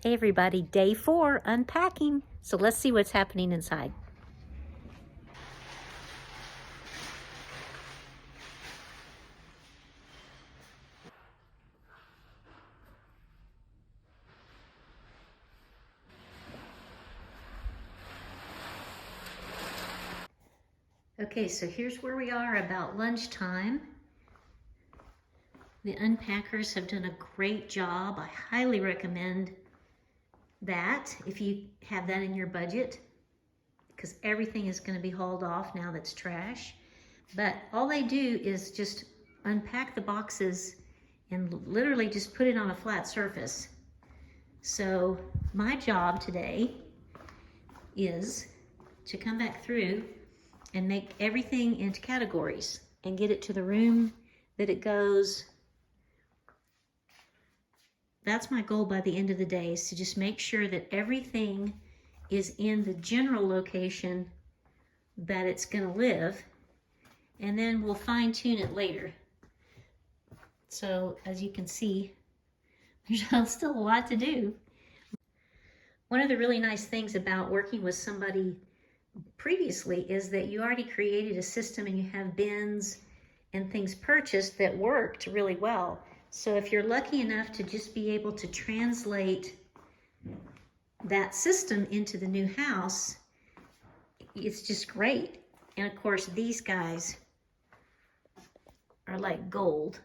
Hey everybody, day 4, unpacking. So let's see what's happening inside. Okay, so here's where we are about lunchtime. The unpackers have done a great job. I highly recommend that if you have that in your budget, because everything is going to be hauled off now that's trash. But all they do is just unpack the boxes and literally just put it on a flat surface. So my job today is to come back through and make everything into categories and get it to the room that it goes. That's my goal by the end of the day, is to just make sure that everything is in the general location that it's going to live, and then we'll fine tune it later. So as you can see, there's still a lot to do. One of the really nice things about working with somebody previously is that you already created a system and you have bins and things purchased that worked really well. So if you're lucky enough to just be able to translate that system into the new house, it's just great. And of course, these guys are like gold.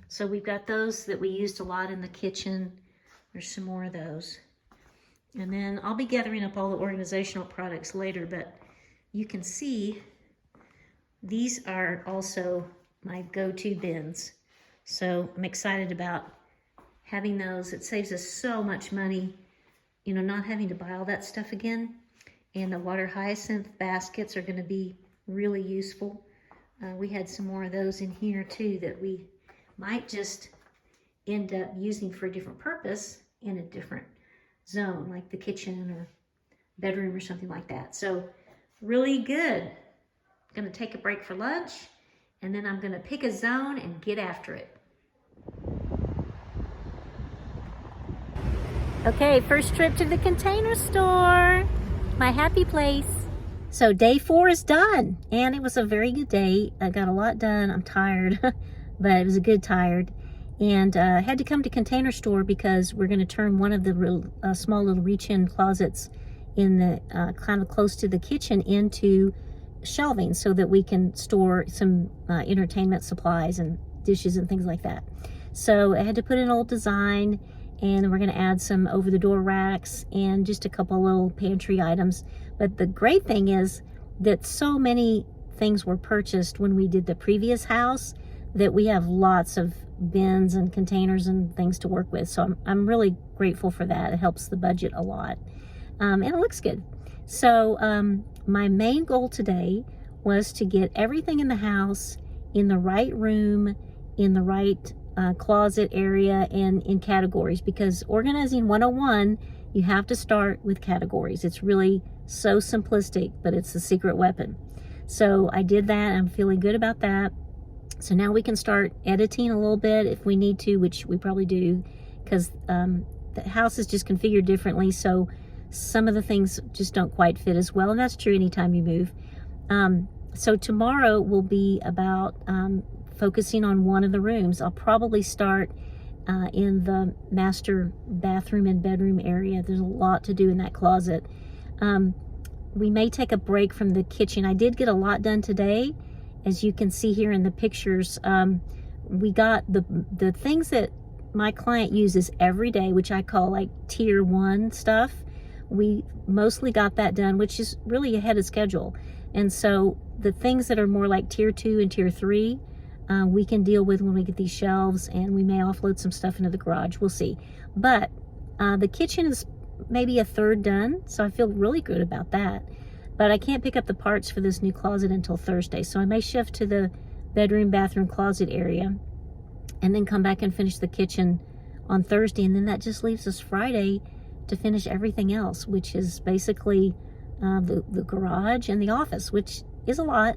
So we've got those that we used a lot in the kitchen. There's some more of those. And then I'll be gathering up all the organizational products later, but you can see these are also my go-to bins. So I'm excited about having those. It saves us so much money, you know, not having to buy all that stuff again. And the water hyacinth baskets are going to be really useful. We had some more of those in here too that we might just end up using for a different purpose in a different zone, like the kitchen or bedroom or something like that. So really good. I'm going to take a break for lunch, and then I'm going to pick a zone and get after it. Okay, first trip to the Container Store, my happy place. So day 4 is done, and it was a very good day. I got a lot done. I'm tired, but it was a good tired. And I had to come to Container Store because we're going to turn one of the small little reach-in closets in the kind of close to the kitchen into shelving so that we can store some entertainment supplies and dishes and things like that. So I had to put in an old design, and we're going to add some over-the-door racks and just a couple little pantry items. But the great thing is that so many things were purchased when we did the previous house that we have lots of bins and containers and things to work with. So I'm really grateful for that. It helps the budget a lot. And it looks good. So my main goal today was to get everything in the house in the right room, in the right closet area, and in categories, because organizing 101, you have to start with categories. It's really so simplistic, but it's the secret weapon. So I did that. I'm feeling good about that. So now we can start editing a little bit if we need to, which we probably do, because the house is just configured differently. So some of the things just don't quite fit as well. And that's true anytime you move. So tomorrow will be about focusing on one of the rooms. I'll probably start in the master bathroom and bedroom area. There's a lot to do in that closet. We may take a break from the kitchen. I did get a lot done today. As you can see here in the pictures, we got the things that my client uses every day, which I call like tier 1 stuff. We mostly got that done, which is really ahead of schedule. And so the things that are more like tier 2 and tier 3, we can deal with when we get these shelves, and we may offload some stuff into the garage. We'll see. But the kitchen is maybe a third done, so I feel really good about that. But I can't pick up the parts for this new closet until Thursday. So I may shift to the bedroom, bathroom, closet area and then come back and finish the kitchen on Thursday. And then that just leaves us Friday to finish everything else, which is basically the garage and the office, which is a lot.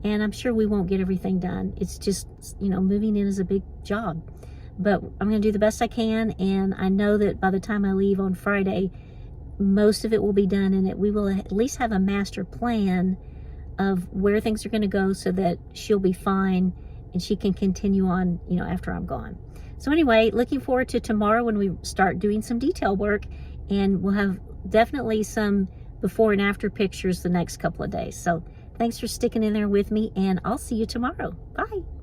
And I'm sure we won't get everything done. It's just, you know, moving in is a big job. but I'm going to do the best I can, and I know that by the time I leave on Friday, most of it will be done, and that we will at least have a master plan of where things are going to go so that she'll be fine and she can continue on, you know, after I'm gone. So anyway, looking forward to tomorrow when we start doing some detail work, and we'll have definitely some before and after pictures the next couple of days. So thanks for sticking in there with me, and I'll see you tomorrow. Bye.